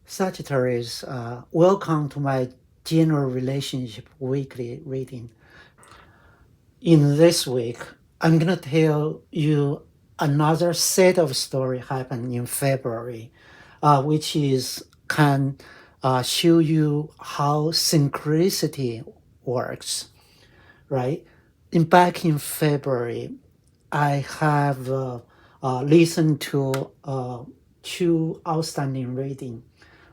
Sagittarius, welcome to my general relationship weekly reading. In this week, I'm gonna tell you another set of story happened in February, which is can show you how synchronicity works, right? Back in February, I have listened to two outstanding reading.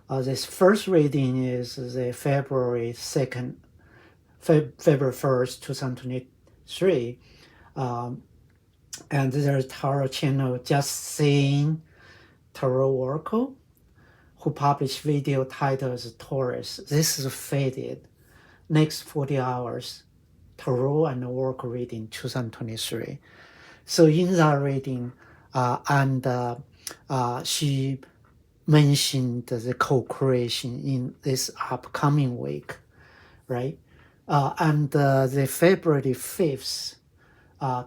This first reading is the February 2nd, February 1st, 2023. Um, and there's Tarot channel just Sayin Tarot Oracle, who published video titled Taurus. This is faded. Next 40 hours, Tarot and Oracle reading 2023. So in that reading, she mentioned the co-creation in this upcoming week, right? The February 5th,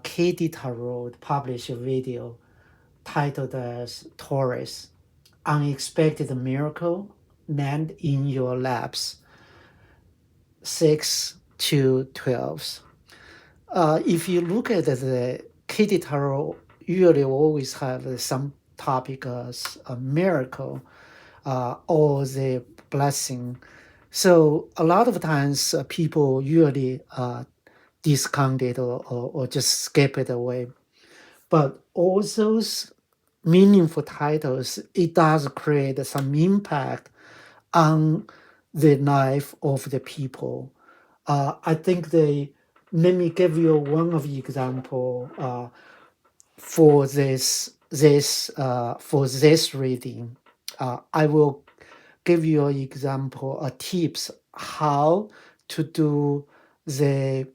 Katy Tarot published a video titled as Taurus, Unexpected Miracle Land in Your Laps, 6 to 12. If you look at the Katy Tarot, usually always have some topic as a miracle or the blessing. So a lot of times people usually discount it or just skip it away. But all those meaningful titles, it does create some impact on the life of the people. I think let me give you one of the example for this reading. I will give you an example, tips how to do the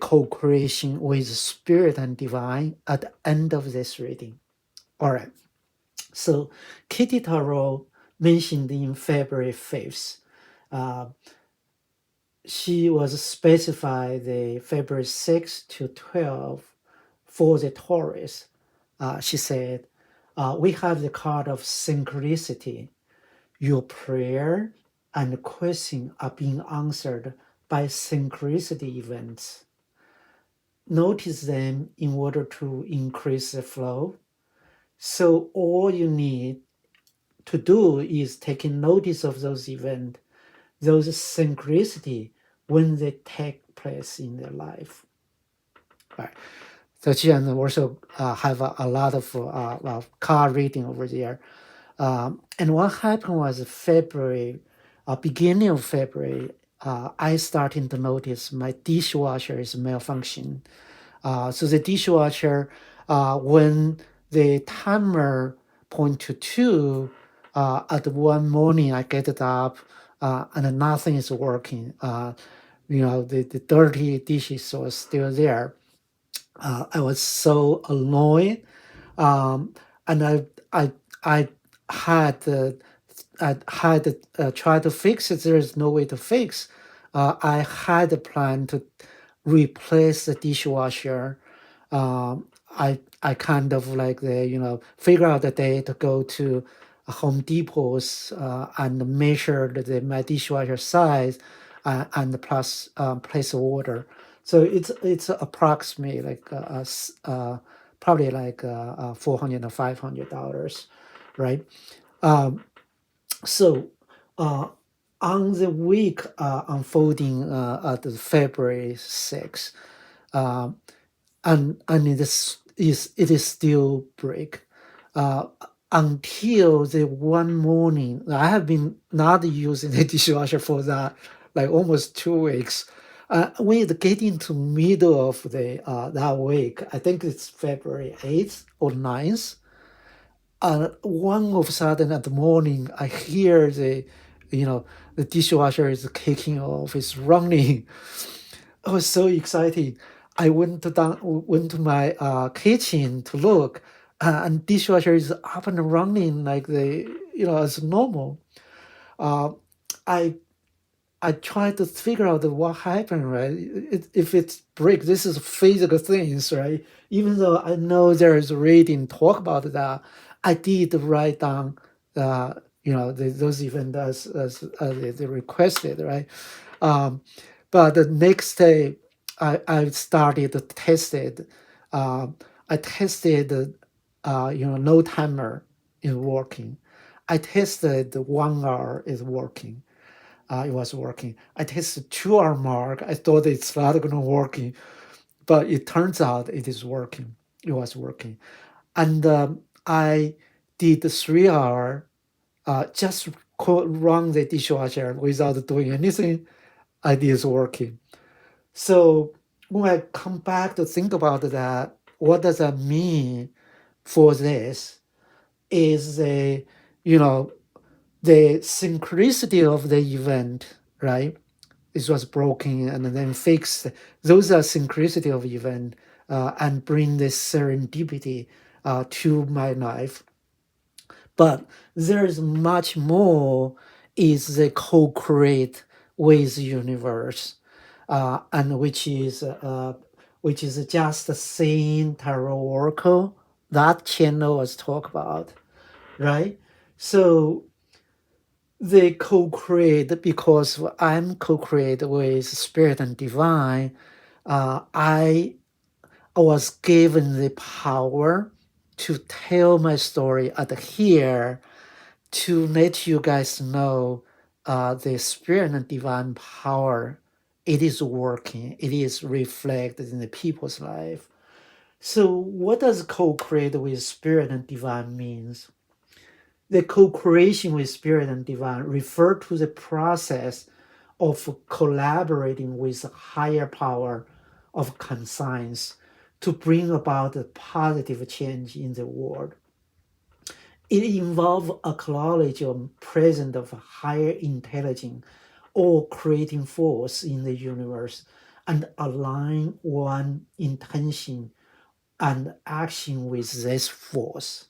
co-creation with spirit and divine at the end of this reading. All right. So Katy Tarot mentioned in February 5th. She was specified the February 6 to 12 for the Taurus. She said, we have the card of synchronicity. Your prayer and question are being answered by synchronicity events. Notice them in order to increase the flow. So all you need to do is taking notice of those events, those synchronicity when they take place in their life. Right. So she and also have a lot of card reading over there. And what happened was February, beginning of February, I started to notice my dishwasher is malfunction. So the dishwasher, when the timer point to 2, at one morning I get it up and nothing is working. The dirty dishes was still there. I was so annoyed, and I had tried to fix it. There is no way to fix. I had a plan to replace the dishwasher. I kind of like figure out the day to go to Home Depot's and measure my dishwasher size and plus place an order. So it's approximately like probably like $400 or $500, right? So on the week unfolding at the February 6th, and it is still break until the one morning. I have been not using the dishwasher for that like almost 2 weeks. When it get into middle of the that week, I think it's February 8th or 9th, one of a sudden at the morning, I hear the dishwasher is kicking off, it's running. I was so excited. I went to my kitchen to look, and dishwasher is up and running like as normal. I I tried to figure out what happened, right? If it's break, this is physical things, right? Even though I know there is reading talk about that, I did write down those events as they requested, right? Um, but the next day, I started to test it. I tested, no timer is working. I tested the 1 hour is working. It was working. I tested 2 hour mark. I thought it's not going to working, but it turns out it is working. It was working, and I did the 3 hour. Just run the dishwasher without doing anything. It is working. So when I come back to think about that, what does that mean for this? Is you know, the synchronicity of the event, right? This was broken and then fixed. Those are synchronicity of event and bring this serendipity to my life. But there's much more is the co-create with universe, and which is just the Sayin Tarot Oracle. That channel was talked about, right? So they co-create because I'm co-create with spirit and divine. I was given the power to tell my at here to let you guys know the spirit and divine power. It is working. It is reflected in the people's life. So what does co-create with spirit and divine means? The co-creation with spirit and divine refer to the process of collaborating with a higher power of conscience to bring about a positive change in the world. It involves acknowledge or presence of a higher intelligence or creating force in the universe and align one intention and action with this force.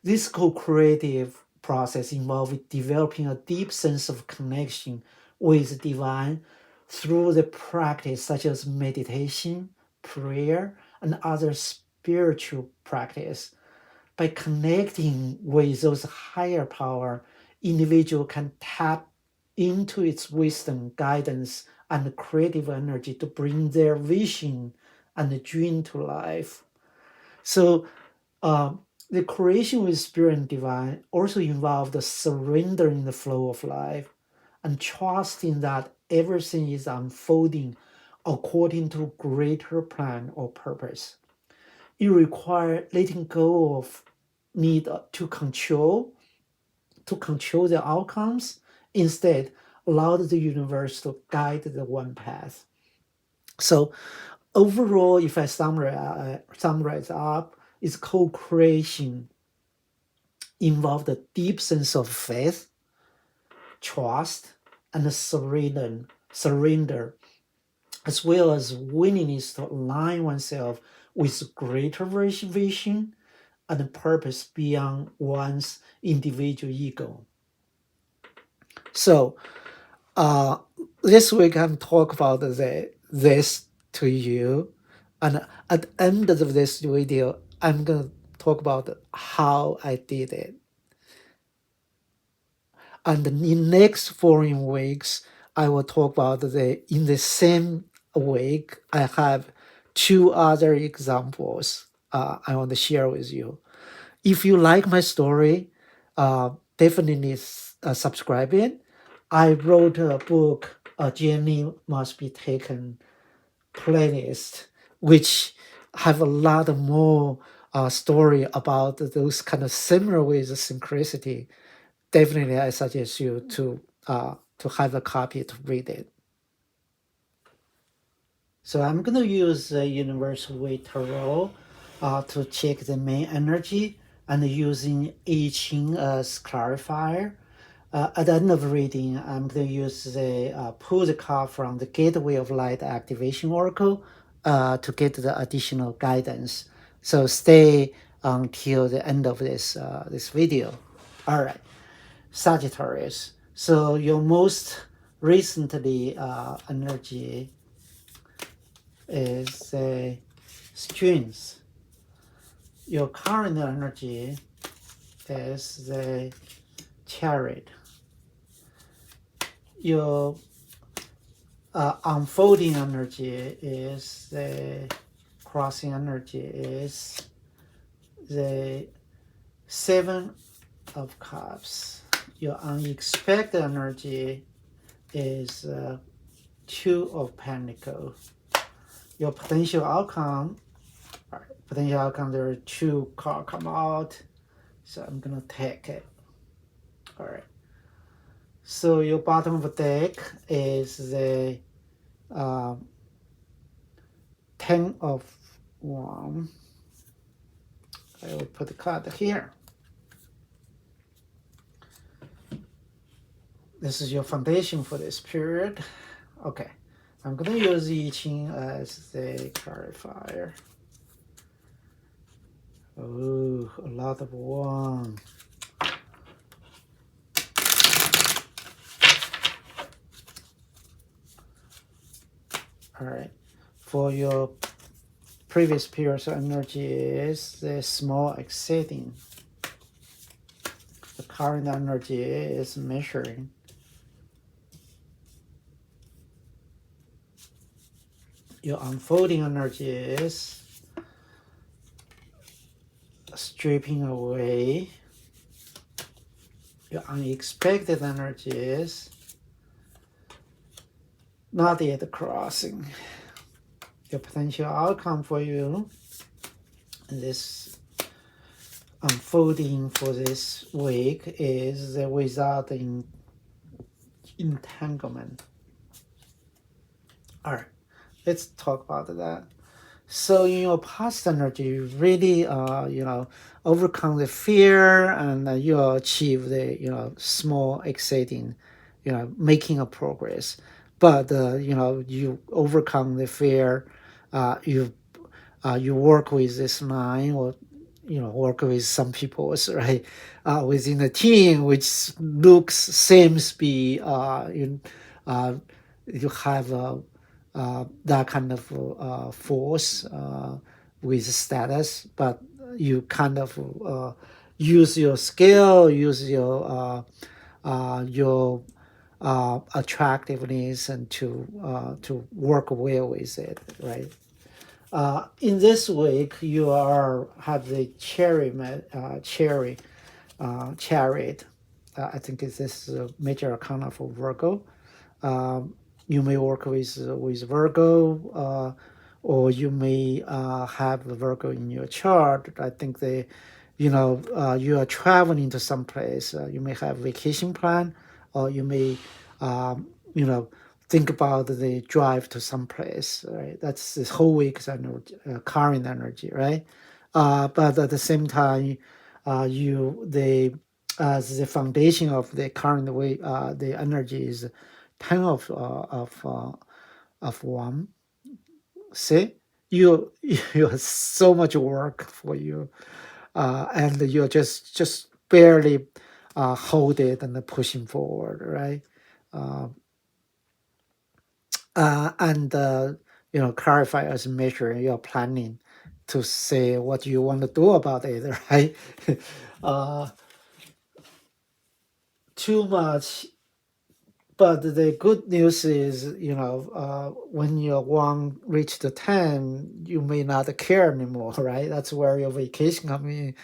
This co-creative process involves developing a deep sense of connection with divine through the practice such as meditation, prayer, and other spiritual practice. By connecting with those higher power, individual can tap into its wisdom, guidance, and creative energy to bring their vision and dream to life. So uh, the creation with spirit and divine also involves the surrendering the flow of life and trusting that everything is unfolding according to greater plan or purpose. It requires letting go of need to control the outcomes. Instead, allow the universe to guide the one path. So overall, if I summarize up, is co-creation involved a deep sense of faith, trust, and surrender, as well as willingness to align oneself with greater vision and purpose beyond one's individual ego. So this week I'm talk about this to you, and at the end of this video, I'm gonna talk about how I did it. And in next following weeks, I will talk about in the same week, I have 2 other examples I want to share with you. If you like my story, definitely subscribe it. I wrote a book, A Journey Must Be Taken playlist, which have a lot more story about those kind of similar with synchronicity. Definitely, I suggest you to have a copy to read it. So I'm going to use the Universal Way Tarot to check the main energy and using I Ching as clarifier. At the end of reading, I'm going to use the pull the card from the Gateway of Light Activation Oracle to get the additional guidance. So stay until the end of this video. All right, Sagittarius. So your most recently energy is strength. Your current energy is the Chariot. Your unfolding energy is the crossing energy is the Seven of Cups. Your unexpected energy is Two of Pentacles. Your potential outcome, there are two cards come out, so I'm gonna take it. All right. So your bottom of the deck is the Ten of Wands. I will put the card here. This is your foundation for this period. Okay, I'm gonna use I Ching as the clarifier. Oh, a lot of Wands. All right, for your previous period's energy is the small exceeding. The current energy is measuring. Your unfolding energy is stripping away. Your unexpected energy is not yet crossing. Your potential outcome for you, this unfolding for this week, is the result in entanglement. All right, let's talk about that. So in your past energy, you really, overcome the fear, and you achieve the, small exciting, making a progress. But you overcome the fear. You work with this mind, or work with some people, right, within the team, which seems be you have that kind of force with status, but you kind of use your skill, use your attractiveness, and to work well with it, right? In this week, you have the chariot. I think this is a major arcana for Virgo. You may work with Virgo, or you may have Virgo in your chart. I think you are traveling to some place. You may have vacation plan, or you may, think about the drive to some place. Right, that's this whole week's energy, current energy, right? But at the same time, as the foundation of the current way, the energy is 10 of one. See, you have so much work for you, and you're just barely hold it and pushing forward, right? And clarify as measure your planning to say what you want to do about it, right? uh, Too much. But the good news is, when your one reach the 10, you may not care anymore, right? That's where your vacation comes in.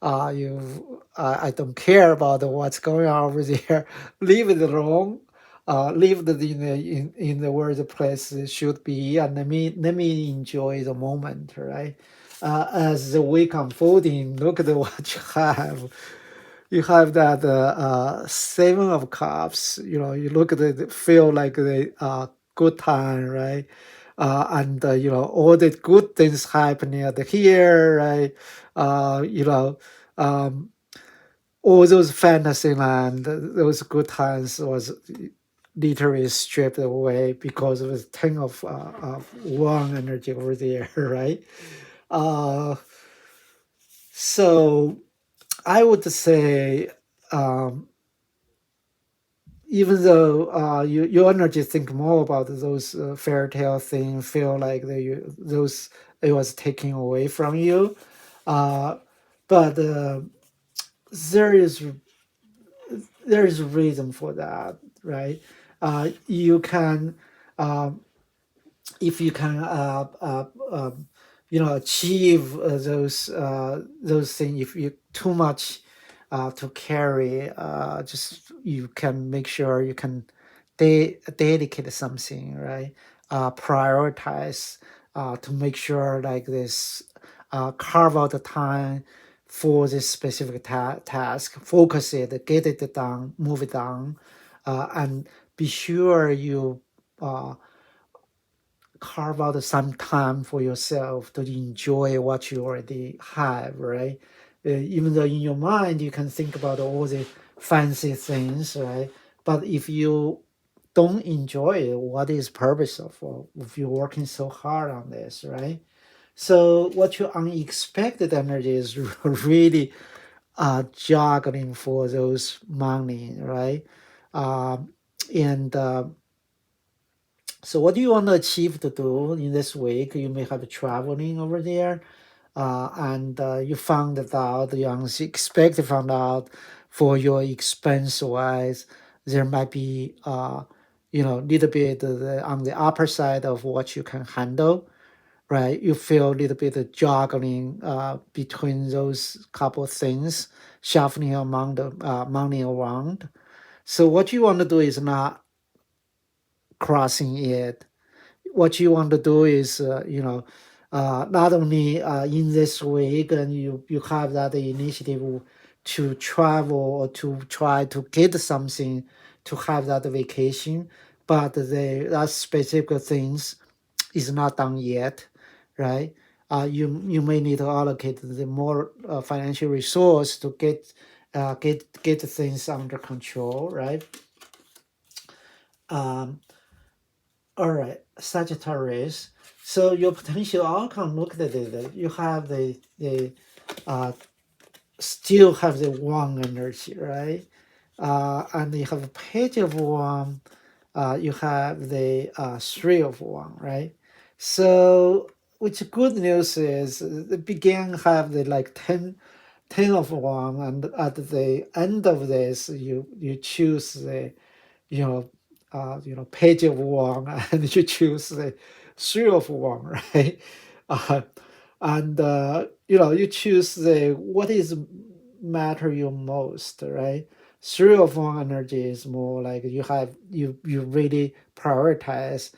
I don't care about what's going on over there. Leave it alone. Leave it in the where the place should be, and let me enjoy the moment, right? As the week unfolding, look at what you have. You have that Seven of Cups. You look at it, feel like the good time, right? And all the good things happening at here, right? Um, all those fantasy land, those good times was literally stripped away because of the thing of one energy over there, right? Uh, so I would say, um, even though your energy think more about those fairy tale things, feel like those it was taken away from you, but there is there is a reason for that, right? You can, um, if you can, achieve those things. If you too much to carry, just you can make sure you can dedicate something, right? Prioritize to make sure like this, carve out the time for this specific task, focus it, get it done, move it down, and be sure you carve out some time for yourself to enjoy what you already have, right? Even though in your mind you can think about all the fancy things, right? But if you don't enjoy it, what is purpose of if you're working so hard on this, right? So what your unexpected energy is really juggling for those money, right? And so what do you want to achieve to do in this week? You may have traveling over there, and you found it out, you unexpected found out for your expense wise, there might be, little bit on the upper side of what you can handle, right? You feel a little bit of juggling between those couple of things, shuffling among the money around. So what you want to do is not crossing it. What you want to do is, not only in this week, and you have that initiative to travel or to try to get something to have that vacation, but that specific things is not done yet, right? You may need to allocate the more financial resource to get things under control, right? Um, All right, Sagittarius. So your potential outcome, look at it. You have the uh, still have the one energy, right? And you have a page of one. You have the three of one, right? So, which good news is the beginning have the like 10 of one, and at the end of this, you choose the you know, page of one, and you choose the three of one, right? Uh, and you choose the what is matter you most, right? Three of one energy is more like you really prioritize.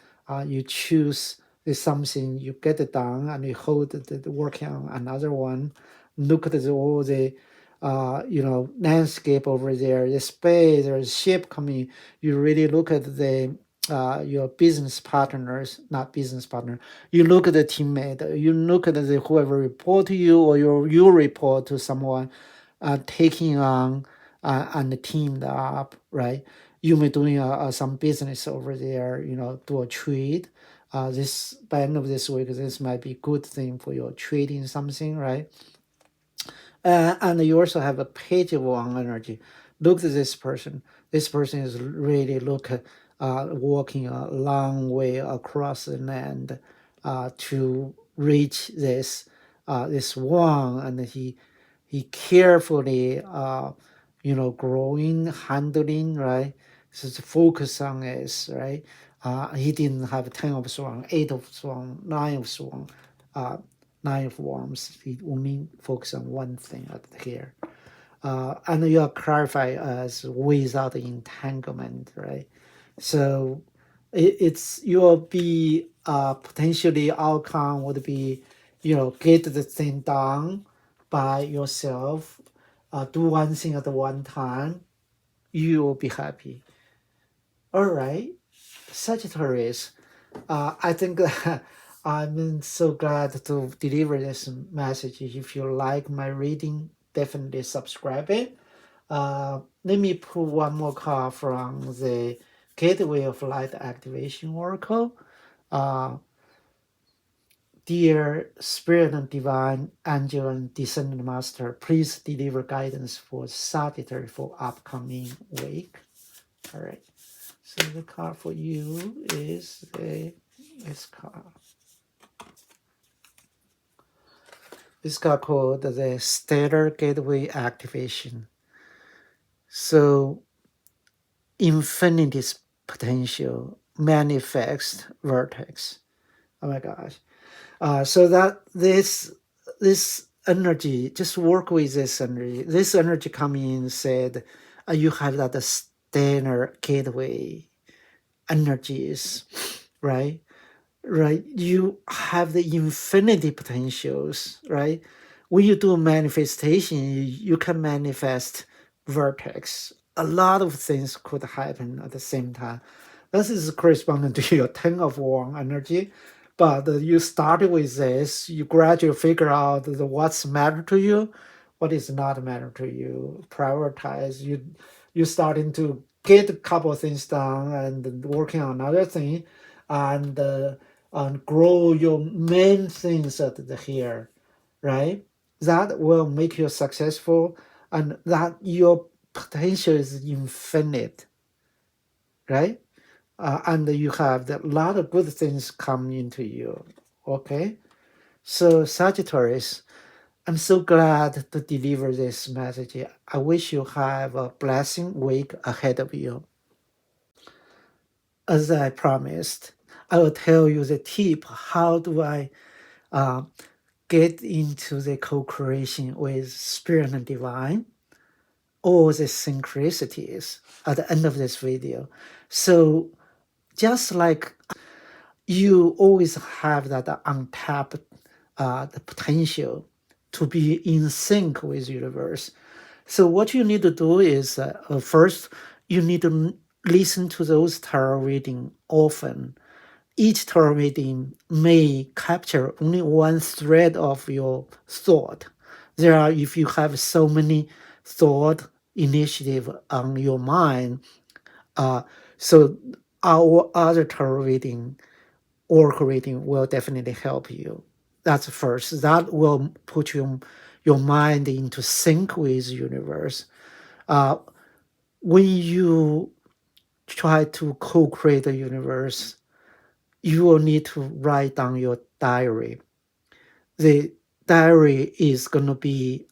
You choose the something, you get it done, and you hold the working on another one. Look at all the landscape over there, the space, there's ship coming. You really look at the your business partners, not business partner. You look at the teammate. You look at the whoever report to you, or you report to someone taking on and teamed up, right? You may doing some business over there, do a trade. This by end of this week, this might be good thing for your trading something, right? And you also have a page one energy. Look at this person. This person is really walking a long way across the land to reach this one, and he carefully growing, handling, right. So the focus on is right. He didn't have 10 of swan, 8 of swan, 9 of swan, uh, 9 of worms. He only focus on one thing at here. And you are clarified as without entanglement, right? So it's you'll be potentially outcome would be, get the thing done by yourself, do one thing at one time, you will be happy. All right, Sagittarius. I think I'm so glad to deliver this message. If you like my reading, definitely subscribe it. Let me pull one more card from the Gateway of Light Activation Oracle. Uh, Dear Spirit and Divine Angel and Descendant Master, please deliver guidance for Sagittarius for upcoming week. All right. So the card for you is this card. This card called the Stellar Gateway Activation. So infinity potential manifest vertex. Oh my gosh. So that this energy, just work with this energy. This energy coming in said, you have that stellar gateway energies, right? Right. You have the infinity potentials, right? When you do manifestation, you can manifest vertex. A lot of things could happen at the same time. This is corresponding to your 10 of Wand energy. But you started with this, you gradually figure out what's matter to you, what is not matter to you, prioritize. You starting to get a couple of things done and working on another thing, and grow your main things at the here, right? That will make you successful, and that your potential is infinite, right? And you have a lot of good things come into you. Okay, so Sagittarius, I'm so glad to deliver this message. I wish you have a blessing week ahead of you. As I promised, I will tell you the tip. How do I uh, get into the co-creation with Spirit and Divine, all the synchronicities at the end of this video? So just like you always have that untapped the potential to be in sync with universe. So what you need to do is first you need to listen to those tarot reading often. Each tarot reading may capture only one thread of your thought. There are, if you have so many thought initiative on your mind, so our other tarot reading, oracle reading will definitely help you. That's first. That will put your mind into sync with universe. Uh, when you try to co-create a universe, you will need to write down your diary. The diary is going to be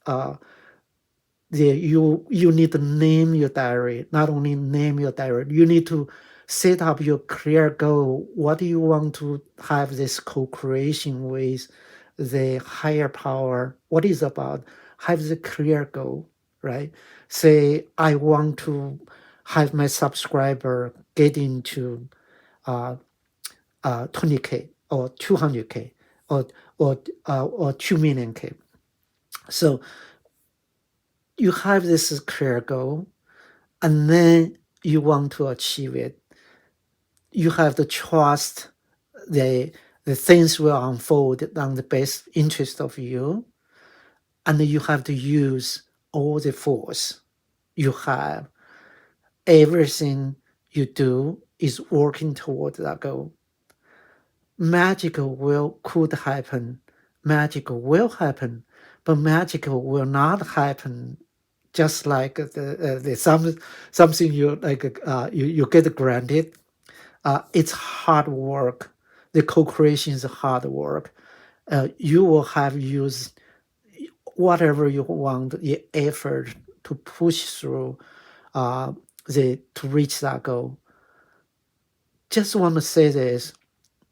you need to name your diary. Not only name your diary, you need to set up your clear goal. What do you want to have this co-creation with the higher power? What is about? Have the clear goal, right? Say I want to have my subscriber get into uh, 20K or 200K or or 2 million K. So you have this clear goal, and then you want to achieve it. You have to trust the things will unfold on the best interest of you, and you have to use all the force you have. Everything you do is working toward that goal. Magical could happen, magical will happen, but magical will not happen just like the something you like you get granted. It's hard work. The co-creation is hard work. You will have used whatever you want, the effort to push through to reach that goal. Just want to say this: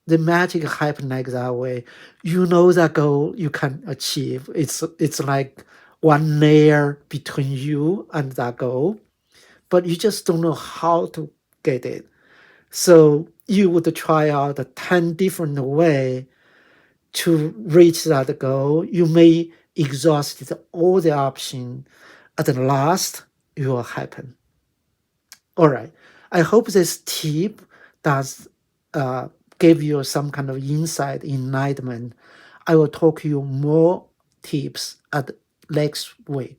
the magic happen like that way. You know that goal you can achieve. It's like one layer between you and that goal, but you just don't know how to get it. So you would try out 10 different way to reach that goal. You may exhaust all the option. At the last, it will happen. All right. I hope this tip does give you some kind of insight, enlightenment. I will talk you more tips at next week.